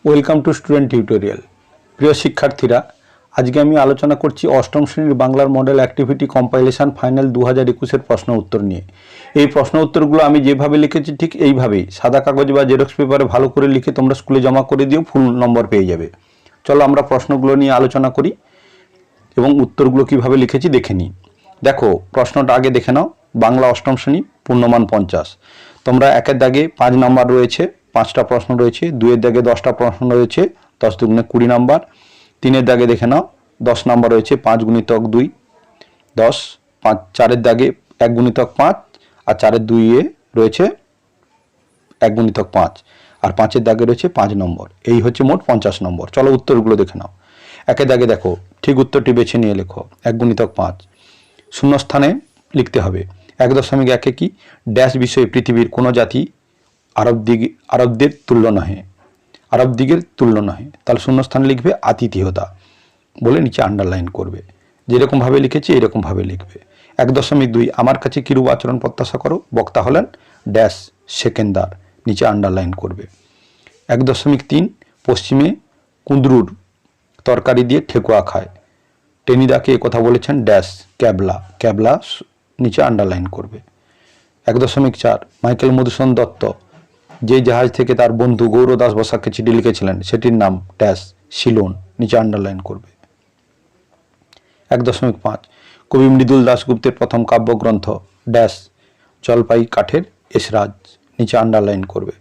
Welcome to student tutorial. প্রিয় শিক্ষার্থীরা, আজকে আমি আলোচনা করছি অষ্টম শ্রেণীর বাংলার মডেল অ্যাক্টিভিটি কম্পাইলেশন ফাইনাল 2021-এর প্রশ্ন উত্তর নিয়ে। এই প্রশ্ন উত্তরগুলো আমি যেভাবে লিখেছি ঠিক এইভাবেই সাদা কাগজ বা জেরক্স পেপারে ভালো করে লিখে তোমরা স্কুলে জমা করে দিও, ফুল নম্বর পেয়ে যাবে। চলো আমরা প্রশ্নগুলো নিয়ে আলোচনা করি এবং উত্তরগুলো কিভাবে লিখেছি দেখে নিই। দেখো, প্রশ্নটা আগে দেখে নাও। বাংলা অষ্টম শ্রেণী, পূর্ণমান 50। তোমরা একের দাগে 5 নম্বর রয়েছে, 5টা প্রশ্ন রয়েছে। 2-এর দাগে 10টা প্রশ্ন রয়েছে, 10 দুগুণে 20 নম্বর। 3-এর দাগে দেখে নাও 10 নম্বর রয়েছে, 5 গুণিতক 2 10। 4-এর দাগে 1 গুণিতক 5 আর 4-এর 2-এ রয়েছে 1 গুণিতক 5 আর 5-এর দাগে রয়েছে 5 নম্বর। এই হচ্ছে মোট 50 নম্বর। চলো উত্তরগুলো দেখে নাও। একের দাগে দেখো, ঠিক উত্তরটি বেছে নিয়ে লেখো। 1 গুণিতক 5 শূন্যস্থানে লিখতে হবে। 1.1 কি, ড্যাশ বিষয়ে পৃথিবীর কোনো জাতি আরবদের তুল্য নহে, আরব দিগের তুল্য নহে। তাহলে শূন্যস্থানে লিখবে আতিথেয়তা বলে নিচে আন্ডারলাইন করবে। যেরকমভাবে লিখেছি এরকমভাবে লিখবে। 1.2 আমার কাছে কিরূপ আচরণ প্রত্যাশা করো, বক্তা হলেন ড্যাশ সেকেন্দার, নিচে আন্ডারলাইন করবে। 1.3 পশ্চিমে কুঁদরুর তরকারি দিয়ে ঠেকুয়া খায়, টেনিদাকে কথা বলেছেন ড্যাশ ক্যাবলা, ক্যাবলা নিচে আন্ডারলাইন করবে। 1.4 মাইকেল মধুসূদন দত্ত যে জাহাজ থেকে তার বন্ধু গৌরদাস বসাককে চিঠি লিখেছিলেন সেটির নাম ড্যাশ সিলোন, নিচে আন্ডারলাইন করবে। 1.5 কবি মৃদুল দাশগুপ্তের প্রথম কাব্যগ্রন্থ ড্যাশ জলপাই কাঠের এসরাজ, নিচে আন্ডারলাইন করবে।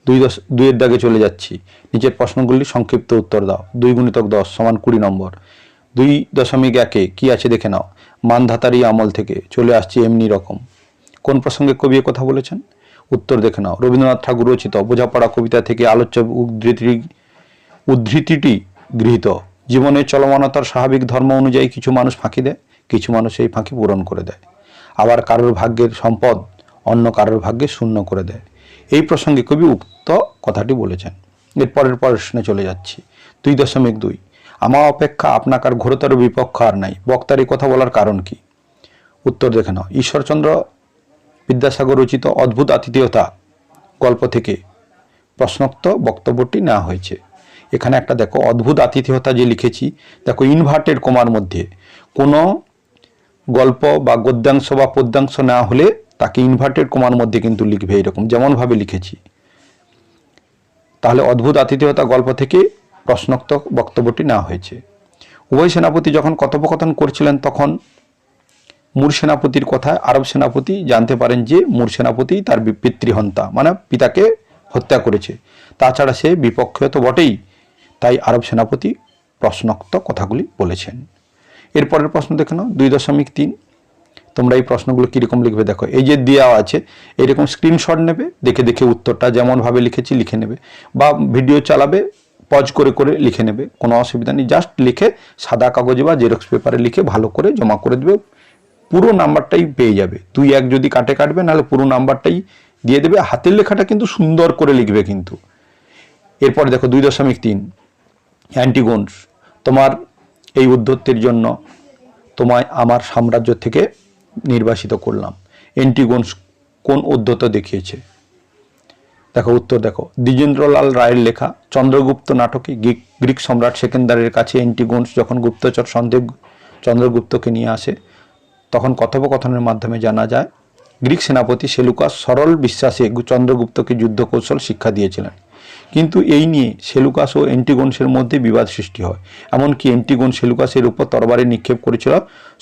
2-এর দাগে চলে যাচ্ছি। নিচের প্রশ্নগুলি সংক্ষিপ্ত উত্তর দাও। 2 গুণিতক 10 সমান 20 নম্বর। 2.1 কি আছে দেখে নাও। মানধাতারি আমল থেকে চলে আসছি এমনি রকম। কোন প্রসঙ্গে কবি কথা বলেছেন, উত্তর দেখে নাও। রবীন্দ্রনাথ ঠাকুর রচিত বোঝাপড়া কবিতা থেকে আলোচ্য উদ্ধৃতিটি গৃহীত। জীবনের চলমানতার স্বাভাবিক ধর্ম অনুযায়ী কিছু মানুষ ফাঁকি দেয়, কিছু মানুষ এই ফাঁকি পূরণ করে দেয়। আবার কারোর ভাগ্যের সম্পদ অন্য কারোর ভাগ্যে শূন্য করে দেয়। এই প্রসঙ্গে কবি উক্ত কথাটি বলেছেন। এরপরের প্রশ্নে চলে যাচ্ছি। 2.2 আমার অপেক্ষা আপনাকার ঘোরতর বিপক্ষ আর নাই, বক্তার এই কথা বলার কারণ কি, উত্তর দেখে নাও। ঈশ্বরচন্দ্র বিদ্যাসাগর রচিত অদ্ভুত আতিথেয়তা গল্প থেকে প্রশ্নোক্ত বক্তব্যটি নেওয়া হয়েছে। এখানে একটা দেখো, অদ্ভুত আতিথেয়তা যে লিখেছি, দেখো ইনভার্টেড কমার মধ্যে কোনো গল্প বা গদ্যাংশ বা পদ্যাংশ নেওয়া হলে তাকে ইনভার্টেড কমার মধ্যে কিন্তু লিখবে, এরকম যেমনভাবে লিখেছি। তাহলে অদ্ভুত আতিথেয়তা গল্প থেকে প্রশ্নোক্ত বক্তব্যটি নেওয়া হয়েছে। উভয় সেনাপতি যখন কথোপকথন করছিলেন তখন মূর সেনাপতির কথায় আরব সেনাপতি জানতে পারেন যে মূর সেনাপতি তার পিতৃহন্তা, মানে পিতাকে হত্যা করেছে। তাছাড়া সে বিপক্ষীয় তো বটেই, তাই আরব সেনাপতি প্রশ্নোক্ত কথাগুলি বলেছেন। এরপরের প্রশ্ন দেখে নাও। 2.3 তোমরা এই প্রশ্নগুলো কীরকম লিখবে দেখো। এই যে দেওয়া আছে এরকম স্ক্রিনশট নেবে, দেখে দেখে উত্তরটা যেমনভাবে লিখেছি লিখে নেবে, বা ভিডিও চালাবে পজ করে করে লিখে নেবে, কোনো অসুবিধা নেই। জাস্ট লিখে সাদা কাগজে বা জেরক্স পেপারে লিখে ভালো করে জমা করে দেবে, পুরো নাম্বারটাই পেয়ে যাবে। 2-1 যদি কাটবে নাহলে পুরো নাম্বারটাই দিয়ে দেবে। হাতের লেখাটা কিন্তু সুন্দর করে লিখবে কিন্তু। এরপরে দেখো 2.3 অ্যান্টিগোনস, তোমার এই উদ্ধতির জন্য তোমায় আমার সাম্রাজ্য থেকে নির্বাসিত করলাম। অ্যান্টিগোনস কোন উদ্ধত দেখিয়েছে, দেখো উত্তর দেখো। দ্বিজেন্দ্রলাল রায়ের লেখা চন্দ্রগুপ্ত নাটকে গ্রিক সম্রাট সেকেন্দারের কাছে অ্যান্টিগোনস যখন গুপ্তচর সন্দেহ চন্দ্রগুপ্তকে নিয়ে আসে, তখন কথোপকথনের মাধ্যমে জানা যায় গ্রিক সেনাপতি সেলুকাস সরল বিশ্বাসে চন্দ্রগুপ্তকে যুদ্ধ কৌশল শিক্ষা দিয়েছিলেন। কিন্তু এই নিয়ে সেলুকাস ও অ্যান্টিগোনসের মধ্যে বিবাদ সৃষ্টি হয়। এমনকি অ্যান্টিগোন সেলুকাসের উপর তরবারি নিক্ষেপ করেছিল।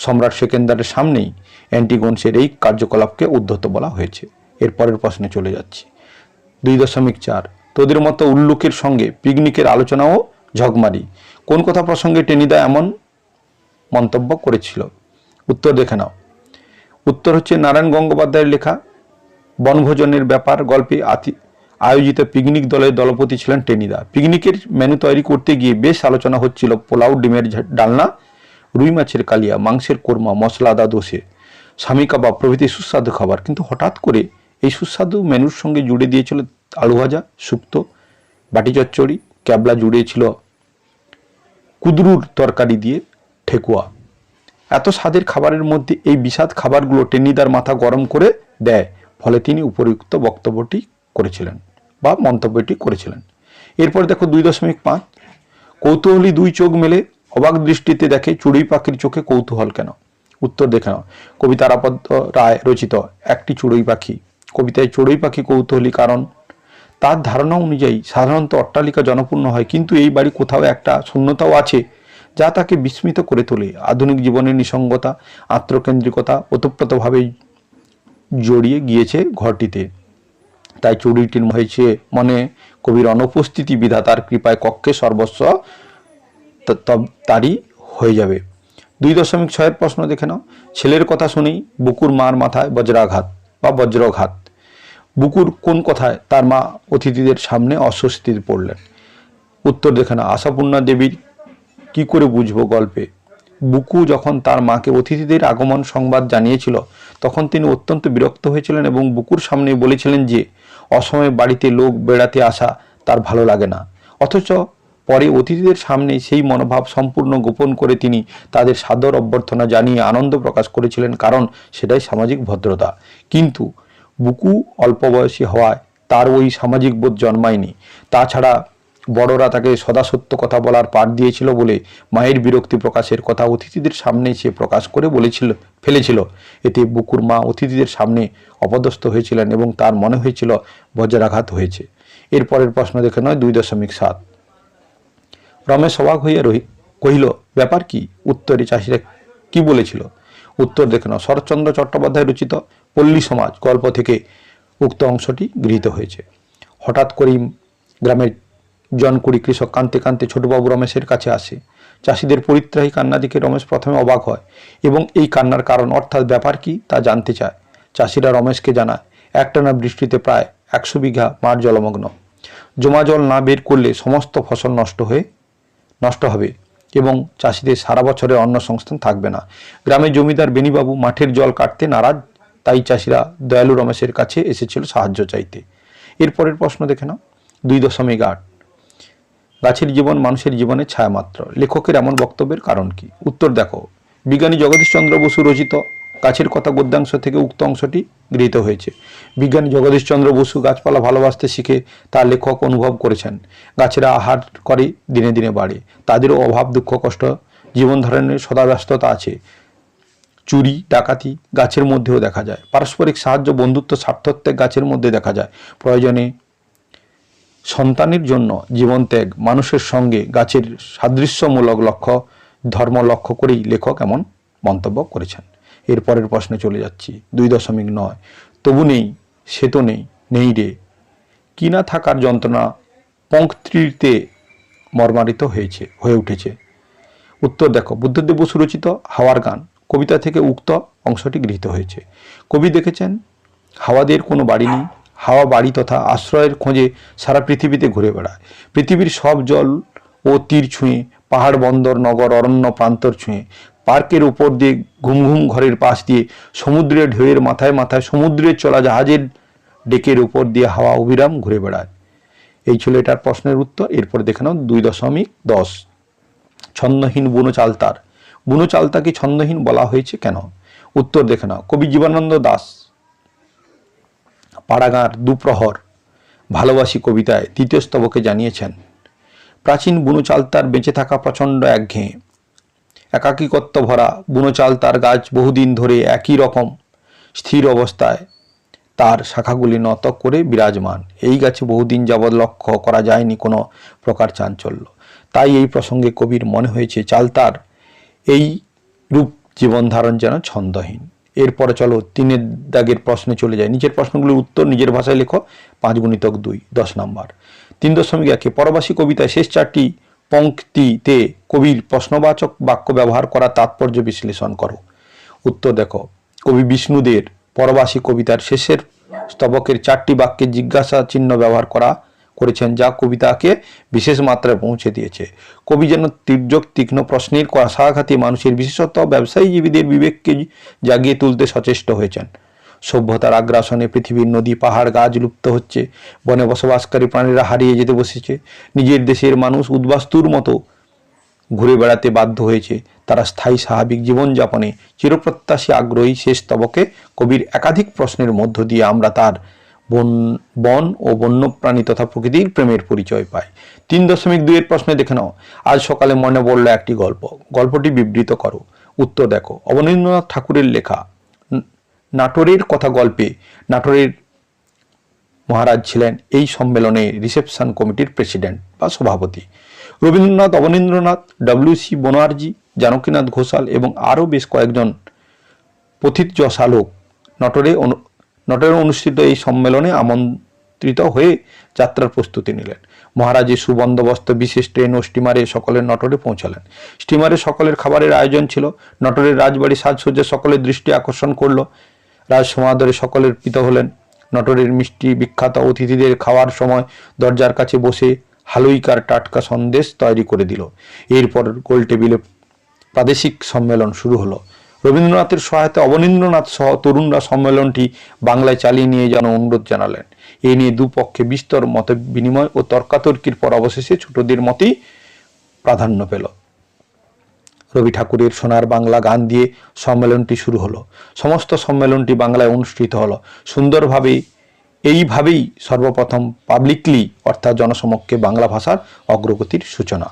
সম্রাট সেকেন্দারের সামনেই অ্যান্টিগোনসের এই কার্যকলাপকে উদ্ধত বলা হয়েছে। এরপরের প্রশ্নে চলে যাচ্ছি। 2.4 তোদের মতো উল্লুকের সঙ্গে পিকনিকের আলোচনাও ঝকমারি, কোন কথা প্রসঙ্গে টেনিদা এমন মন্তব্য করেছিল, উত্তর দেখে নাও। উত্তর হচ্ছে নারায়ণ গঙ্গোপাধ্যায়ের লেখা বনভোজনের ব্যাপার গল্পে আয়োজিত পিকনিক দলের দলপতি ছিলেন টেনিদা। পিকনিকের মেনু তৈরি করতে গিয়ে বেশ আলোচনা হচ্ছিল পোলাও, ডিমের ডালনা, রুই মাছের কালিয়া, মাংসের কোরমা, মশলাদা দোসে, স্বামী কাবাব প্রভৃতি সুস্বাদু খাবার। কিন্তু হঠাৎ করে এই সুস্বাদু মেনুর সঙ্গে জুড়ে দিয়েছিল আলু ভাজা, শুক্তো, বাটি চচ্চড়ি, ক্যাবলা জুড়িয়েছিল কুদরুর তরকারি দিয়ে ঠেকুয়া। এত স্বাদের খাবারের মধ্যে এই বিষাদ খাবারগুলো টেনিদার মাথা গরম করে দেয়, ফলে তিনি উপরিউক্ত বক্তব্যটি করেছিলেন বা মন্তব্যটি করেছিলেন। এরপর দেখো 2.5 কৌতূহলী দুই চোখ মেলে অবাক দৃষ্টিতে দেখে চড়ুই পাখির চোখে কৌতূহল কেন। উত্তর দেখে নাও। কবি তরপত রায় রচিত একটি চড়ুই পাখি কবিতায় চড়ুই পাখি কৌতূহলী কারণ তার ধারণা অনুযায়ী সাধারণত অট্টালিকা জনপূর্ণ হয়, কিন্তু এই বাড়ি কোথাও একটা শূন্যতাও আছে যা তাকে বিস্মিত করে তোলে। আধুনিক জীবনের নিসঙ্গতা, আত্মকেন্দ্রিকতা ওতপ্রোতভাবে জড়িয়ে গিয়েছে ঘরটিতে। তাই চড়ুইটির হয়েছে মনে কবির অনুপস্থিতি বিধাতার কৃপায় কক্ষে সর্বস্ব তারই হয়ে যাবে। 2.6 প্রশ্ন দেখে নাও। ছেলের কথা শুনেই বুকুর মার মাথায় বজ্রাঘাত। বুকুর কোন কথায় তার মা অতিথিদের সামনে অস্বস্তিতে পড়লেন? উত্তর দেখে নাও। আশাপূর্ণা দেবীর কি করে বুঝবো গল্পে বুকু যখন তার মাকে অতিথিদের আগমন সংবাদ জানিয়েছিল তখন তিনি অত্যন্ত বিরক্ত হয়েছিলেন এবং বুকুর সামনে বলেছিলেন যে অসময়ে বাড়িতে লোক বেড়াতে আসা তার ভালো লাগে না। অথচ পরে অতিথিদের সামনে সেই মনোভাব সম্পূর্ণ গোপন করে তিনি তাদের সাদর অভ্যর্থনা জানিয়ে আনন্দ প্রকাশ করেছিলেন, কারণ সেটাই সামাজিক ভদ্রতা। কিন্তু বুকু অল্প বয়সী হওয়ায় তার ওই সামাজিক বোধ জন্মায়নি। তাছাড়া বড়রা তাকে সদা সত্য কথা বলার পাঠ দিয়েছিল বলে মায়ের বিরক্তি প্রকাশের কথা অতিথিদের সামনে সে প্রকাশ করে ফেলেছিল। এতে বুকুর মা অতিথিদের সামনে অপদস্থ হয়েছিলেন এবং তার মনে হয়েছিল বজ্রাঘাত হয়েছে। এরপরের প্রশ্ন দেখে নয় 2.7। রমেশ অবাক হইয়া কহিল, ব্যাপার কি? উত্তরে চাষিরা কি বলেছিল? উত্তর দেখে নাও। শরৎচন্দ্র চট্টোপাধ্যায় রচিত পল্লী সমাজ গল্প থেকে উক্ত অংশটি গৃহীত হয়েছে। হঠাৎ করেই গ্রামের জনকুড়ি কৃষক কাঁদতে কাঁদতে ছোটবাবু রমেশের কাছে আসে। চাষিদের পরিত্রাহী কান্না দেখে রমেশ প্রথমে অবাক হয় এবং এই কান্নার কারণ অর্থাৎ ব্যাপার কি তা জানতে চায়। চাষিরা রমেশকে জানায় একটানা বৃষ্টিতে প্রায় 100 বিঘা মাঠ জলমগ্ন। জমা জল না বের করলে সমস্ত ফসল নষ্ট হবে এবং চাষিদের সারা বছরের অন্ন সংস্থান থাকবে না। গ্রামের জমিদার বেনিবাবু মাঠের জল কাটতে নারাজ, তাই চাষিরা দয়ালু রমেশের কাছে এসেছিল সাহায্য চাইতে। এরপরের প্রশ্ন দেখে নাও 2.8। গাছের জীবন মানুষের জীবনের ছায়ামাত্র। লেখকের এমন বক্তব্যের কারণ কি? উত্তর দেখো। বিজ্ঞানী জগদীশচন্দ্র বসু রচিত গাছের কথা গদ্যাংশ থেকে উক্ত অংশটি গৃহীত হয়েছে। বিজ্ঞানী জগদীশচন্দ্র বসু গাছপালা ভালোবাসতে শিখে তার লেখক অনুভব করেছেন গাছেরা আহার করে দিনে দিনে বাড়ে, তাদেরও অভাব দুঃখ কষ্ট জীবন ধারণের সদাব্যস্ততা আছে। চুরি ডাকাতি গাছের মধ্যেও দেখা যায়, পারস্পরিক সাহায্য বন্ধুত্ব স্বার্থত্যাগ গাছের মধ্যে দেখা যায়, প্রয়োজনে সন্তানের জন্য জীবন ত্যাগ মানুষের সঙ্গে গাছের সাদৃশ্যমূলক ধর্ম লক্ষ্য করেই লেখক এমন মন্তব্য করেছেন। এরপরের প্রশ্নে চলে যাচ্ছি 2.9। তবু নেই সে তো নেই রে, কি না থাকার যন্ত্রণা পঙ্ক্তিতে মর্মারিত হয়ে উঠেছে। উত্তর দেখো। বুদ্ধদেব বসু রচিত হাওয়ার গান কবিতা থেকে উক্ত অংশটি গৃহীত হয়েছে। কবি দেখেছেন হাওয়াদের কোনো বাড়ি নেই, হাওয়া বাড়ি তথা আশ্রয়ের খোঁজে সারা পৃথিবীতে ঘুরে বেড়ায়। পৃথিবীর সব জল ও তীর ছুঁয়ে, পাহাড় বন্দর নগর অরণ্য প্রান্তর ছুঁয়ে, পার্কের উপর দিয়ে ঘুম ঘুম ঘরের পাশ দিয়ে, সমুদ্রের ঢেউয়ের মাথায় মাথায়, সমুদ্রের চলা জাহাজের ডেকের উপর দিয়ে হাওয়া অবিরাম ঘুরে বেড়ায়। এই ছিল এটার প্রশ্নের উত্তর। এরপর দেখে নাও 2.10। ছন্দহীন বুনো চালতার। বুনো চালতাকে ছন্দহীন বলা হয়েছে কেন? উত্তর দেখে নাও। কবি জীবনানন্দ দাশ পাড়াগাঁর দুপ্রহর ভালোবাসি কবিতায় 3য় স্তবকে জানিয়েছেন প্রাচীন বুনো চালতার বেঁচে থাকা প্রচণ্ড একঘেয়ে, একাকিত্ব ভরা। বুনো চালতার গাছ বহুদিন ধরে একই রকম স্থির অবস্থায় তার শাখাগুলি নত করে বিরাজমান। এই গাছে বহুদিন যাবৎ লক্ষ্য করা যায়নি কোনো প্রকার চাঞ্চল্য। তাই এই প্রসঙ্গে কবির মনে হয়েছে চালতার এই রূপ জীবন ধারণ যেন ছন্দহীন। এরপরে চলো 3 দাগের প্রশ্নে চলে যায়। নিচের প্রশ্নগুলির উত্তর নিজের ভাষায় লেখো। 5x2 10 নম্বর। 3.1 পরবাসী কবিতায় শেষ 4টি পংক্তিতে কবির প্রশ্নবাচক বাক্য ব্যবহার করা তাৎপর্য বিশ্লেষণ করো। উত্তর দেখো। কবি বিষ্ণুদের পরবাসী কবিতার শেষের স্তবকের 4টি বাক্যে জিজ্ঞাসা চিহ্ন ব্যবহার করেছেন, যা কবিতাকে বিশেষ মাত্রায় পৌঁছে দিয়েছে। কবি যেন তীর্যক তীক্ষ্ণ প্রশ্নের কষাঘাতে মানুষের বিশেষত ব্যবসায়ীজীবীদের বিবেককে জাগিয়ে তুলতে সচেষ্ট হয়েছেন। সভ্যতার আগ্রাসনে পৃথিবীর নদী পাহাড় গাছ লুপ্ত হচ্ছে, বনে বসবাসকারী প্রাণীরা হারিয়ে যেতে বসেছে, নিজের দেশের মানুষ উদ্বাস্তুর মতো ঘুরে বেড়াতে বাধ্য হয়েছে, তারা স্থায়ী স্বাভাবিক জীবনযাপনে চিরপ্রত্যাশী আগ্রহী। শেষ স্তবকে কবির একাধিক প্রশ্নের মধ্য দিয়ে আমরা তার বন ও বন্যপ্রাণী তথা প্রকৃতির প্রেমের পরিচয় পায়। 3.2 প্রশ্নে দেখে নাও, আজ সকালে মনে পড়ল একটি গল্প, গল্পটি বিবৃত করো। উত্তর দেখো, অবনীন্দ্রনাথ ঠাকুরের লেখা নাটোরের কথা গল্পে নাটোরের মহারাজ ছিলেন এই সম্মেলনে রিসেপশন কমিটির প্রেসিডেন্ট বা সভাপতি। রবীন্দ্রনাথ, অবনীন্দ্রনাথ, ডব্লিউ.সি. বনোয়ারজি, জানকীনাথ ঘোষাল এবং আরও বেশ কয়েকজন পথিতযশালোক নটরে অনুষ্ঠিত এই সম্মেলনে আমন্ত্রিত হয়ে যাত্রার প্রস্তুতি নিলেন। মহারাজের সুবন্দোবস্ত বিশেষ ট্রেন ও স্টিমারে সকলের নটরে পৌঁছালেন। স্টিমারে সকলের খাবারের আয়োজন ছিল। নটরের রাজবাড়ি সাজসজ্জা সকলের দৃষ্টি আকর্ষণ করল। রাজ সমাদরে সকলের প্রীত হলেন। নটরের মিষ্টি বিখ্যাত অতিথিদের খাওয়ার সময় দরজার কাছে বসে হালুইকার টাটকা সন্দেশ তৈরি করে দিল। এরপর গোল টেবিলে প্রাদেশিক সম্মেলন শুরু হলো। রবীন্দ্রনাথের সহায়তা অবনীন্দ্রনাথ সহ তরুণরা সম্মেলনটি বাংলায় চালিয়ে নিয়ে যাওয়ার অনুরোধ জানালেন। এ নিয়ে দুপক্ষে বিস্তর মত বিনিময় ও তর্কাতর্কির পর অবশেষে ছোটদের মতই প্রাধান্য পেল। রবি ঠাকুরের সোনার বাংলা গান দিয়ে সম্মেলনটি শুরু হলো। সমস্ত সম্মেলনটি বাংলায় অনুষ্ঠিত হলো সুন্দরভাবে। এইভাবেই সর্বপ্রথম পাবলিকলি অর্থাৎ জনসমক্ষে বাংলা ভাষার অগ্রগতির সূচনা।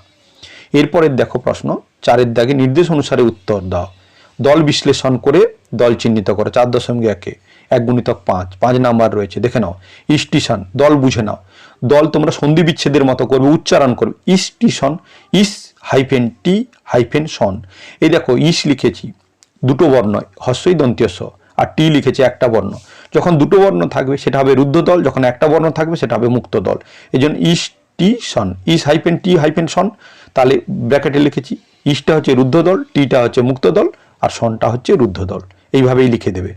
এরপরের দেখো প্রশ্ন 4 দাগে নির্দেশ অনুসারে উত্তর দাও। দল বিশ্লেষণ করে দল চিহ্নিত করো। 4.1 1 × 5 নাম্বার রয়েছে, দেখে নাও। স্টেশন, দল বুঝে নাও। দল তোমরা সন্ধি বিচ্ছেদের মতো করবে, উচ্চারণ করবে। স্টেশন, ইস হাইফেন টি হাইফেন সন। এই দেখো, ইস লিখেছি দুটো বর্ণ, হস্যই দন্ত্যস, আর টি লিখেছি একটা বর্ণ। যখন দুটো বর্ণ থাকবে সেটা হবে রুদ্ধ দল, যখন একটা বর্ণ থাকবে সেটা হবে মুক্ত দল। এই জন্য ইস টি সন, ইস হাইফেন টি হাইফেন সন। তাহলে ব্র্যাকেটে লিখেছি ইসটা হচ্ছে রুদ্ধ দল, টিটা হচ্ছে মুক্ত দল, আর সনটা হচ্ছে রুদ্ধ দল। এইভাবেই লিখে দেবে।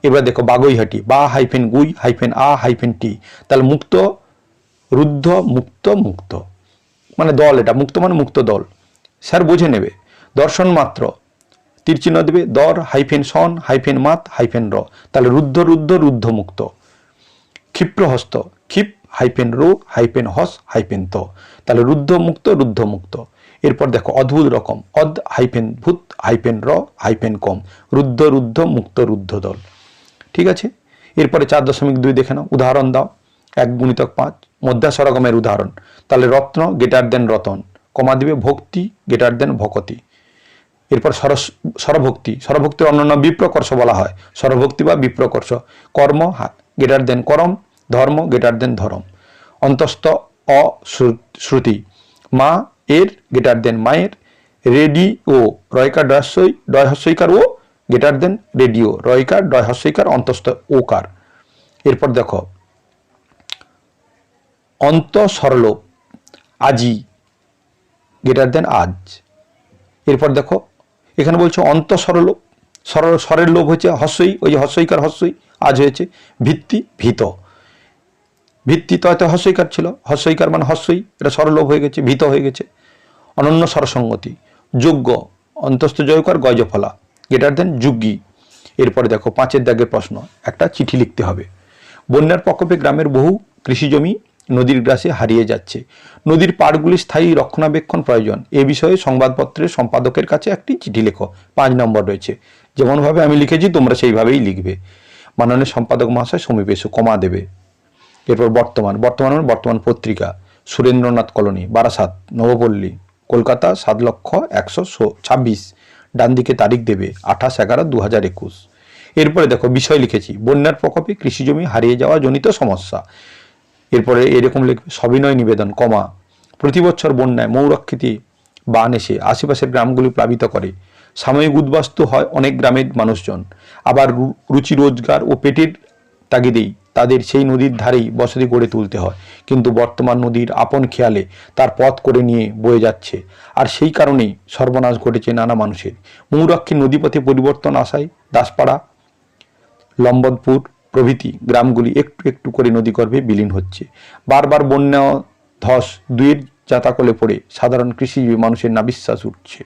এবার দেখো বাগুইহাটি, বা হাইফেন গুই হাইফেন আ হাইফেন টি। তাহলে মুক্ত, রুদ্ধ, মুক্ত, মুক্ত মানে দল, এটা মুক্ত মানে মুক্ত দল। স্যার বুঝে নেবে। দর্শন মাত্র, তীর চিহ্ন দেবে, দর হাইফেন সন হাইফেন মাত হাইফেন র। তাহলে রুদ্ধ রুদ্ধ রুদ্ধ মুক্ত। ক্ষিপ্রহস্ত, ক্ষিপ হাইফেন রো হাইফেন হস হাইফেন ত। তাহলে রুদ্ধ মুক্ত রুদ্ধ মুক্ত। এরপর দেখো অদ্ভুত রকম, অদ হাইফেন ভূত হাইফেন র হাইফেন কম, রুদ্ধ রুদ্ধ মুক্ত রুদ্ধ দল। ঠিক আছে। এরপরে 4.2 দেখে নাও, উদাহরণ দাও। 1 × 5 মধ্যাস্বরগমের উদাহরণ। তাহলে রত্ন গ্রেটার দেন রতন, কমা দিবে ভক্তি গ্রেটার দেন ভকতি। এরপর স্বরভক্তি, স্বরভক্তির অন্যান্য বিপ্রকর্ষ বলা হয়, স্বরভক্তি বা বিপ্রকর্ষ। কর্ম গ্রেটার দেন করম, ধর্ম গ্রেটার দেন ধরম। অন্তস্থ অশ্রুতি, মা এর গ্রেটার দেন মায়ের। রেডিও, রয়কার ডয় হস্যইকার ও গ্রেটার দেন রেডিও, রয়কার ডয় হস্যইকার অন্তস্থ ওকার। এরপর দেখো অন্ত সরলোপ, আজি গ্রেটার দেন আজ। এরপর দেখো এখানে বলছে অন্ত সরলোপ, স্বরের লোভ হচ্ছে হস্যই, ওই যে হস্যইকার হস্যই, আজ হয়েছে ভিত্তি ভীত। ভিত্তি তো হয়তো হস্যইকার ছিল, হস্যইকার মানে হস্যই, এটা স্বরলোভ হয়ে গেছে, ভীত হয়ে গেছে। অনন্য স্বরসঙ্গতি, যোগ্য অন্তস্থ জয়কার গজফলা গ্রেটার দেন যুগী। এরপরে দেখো 5 দাগের প্রশ্ন, একটা চিঠি লিখতে হবে। বন্যার প্রকোপে গ্রামের বহু কৃষিজমি নদীর গ্রাসে হারিয়ে যাচ্ছে। নদীর পাড়গুলি স্থায়ী রক্ষণাবেক্ষণ প্রয়োজন। এ বিষয়ে সংবাদপত্রের সম্পাদকের কাছে একটি চিঠি লেখো। 5 নম্বর রয়েছে। যেমনভাবে আমি লিখেছি তোমরা সেইভাবেই লিখবে। মাননীয় সম্পাদক মহাশয় সমীপে এসে কমা দেবে। এরপর বর্তমান পত্রিকা, সুরেন্দ্রনাথ কলোনি, বারাসাত, নবপল্লী, কলকাতা 7,126,000। ডান দিকে তারিখ দেবে 28/11/2021। এরপরে দেখো বিষয় লিখেছি বন্যার প্রকোপে কৃষিজমি হারিয়ে যাওয়া জনিত সমস্যা। এরপরে এরকম লিখবে সবিনয় নিবেদন, কমা, প্রতি বছর বন্যায় মৌরাক্ষীতি বান এসে আশেপাশের গ্রামগুলি প্লাবিত করে। সাময়িক উদ্বাস্তু হয় অনেক গ্রামের মানুষজন। আবার রুচি রোজগার ও পেটের তাগিদেই তাদের সেই নদীর ধারেই বসতি গড়ে তুলতে হয়। কিন্তু বর্তমান নদীর আপন খেয়ালে তার পথ করে নিয়ে বয়ে যাচ্ছে। আর সেই কারণেই সর্বনাশ ঘটেছে নানা মানুষের। মৌরাক্ষীর নদীপথে পরিবর্তন আসায় দাসপাড়া, লম্বদপুর প্রভৃতি গ্রামগুলি একটু একটু করে নদীগর্ভে বিলীন হচ্ছে। বারবার বন্যা ধস দুয়ের জাতাকলে পড়ে সাধারণ কৃষিজীবী মানুষের নাবিশ্বাস উঠছে।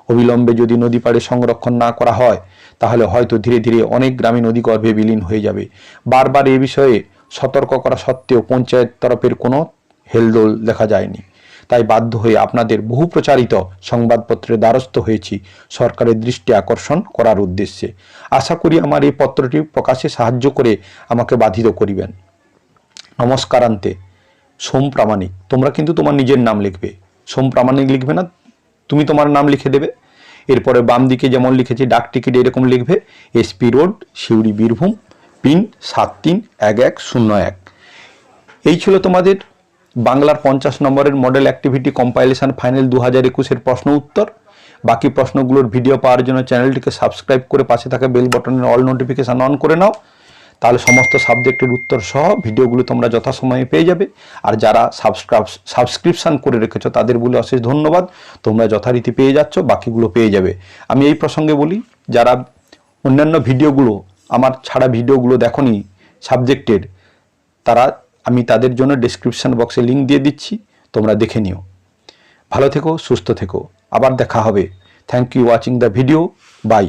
অবিলম্বে যদি নদী পাড়ে সংরক্ষণ না করা হয় তাহলে হয়তো ধীরে ধীরে অনেক গ্রামে নদীগর্ভে বিলীন হয়ে যাবে। বারবার এ বিষয়ে সতর্ক করা সত্ত্বেও পঞ্চায়েত তরফের কোনো হেলদোল দেখা যায়নি। তাই বাধ্য হয়ে আপনাদের বহু প্রচারিত সংবাদপত্রের দ্বারস্থ হয়েছি সরকারের দৃষ্টি আকর্ষণ করার উদ্দেশ্যে। আশা করি আমার এই পত্রটি প্রকাশে সাহায্য করে আমাকে বাধিত করিবেন। নমস্কারান্তে সোম প্রামাণিক, তোমরা কিন্তু তোমার নিজের নাম লিখবে, সোম প্রামাণিক লিখবে না, তুমি তোমার নাম লিখে দেবে। এরপরে বাম দিকে যেমন লিখেছি ডাক টিকিট এরকম লিখবে SP road, Suri, Birbhum, pin 731101। এই ছিল তোমাদের বাংলার 50 নম্বরের মডেল অ্যাক্টিভিটি কম্পাইলেশন ফাইনাল 2021-এর প্রশ্ন উত্তর। বাকি প্রশ্নগুলোর ভিডিও পাওয়ার জন্য চ্যানেলটিকে সাবস্ক্রাইব করে পাশে থাকা বেল বাটনের অল নোটিফিকেশান অন করে নাও, তাহলে সমস্ত সাবজেক্টের উত্তর সহ ভিডিওগুলো তোমরা যথাসময়ে পেয়ে যাবে। আর যারা সাবস্ক্রিপশান করে রেখেছো তাদের বলে অশেষ ধন্যবাদ, তোমরা যথারীতি পেয়ে যাচ্ছ, বাকিগুলো পেয়ে যাবে। আমি এই প্রসঙ্গে বলি, যারা অন্যান্য ভিডিওগুলো আমার ছাড়া ভিডিওগুলো দেখোনি সাবজেক্টের, আমি তাদের জন্য ডেসক্রিপশন বক্সে লিঙ্ক দিয়ে দিচ্ছি, তোমরা দেখে নিও। ভালো থেকো, সুস্থ থেকো, আবার দেখা হবে। Thank you watching the video, by.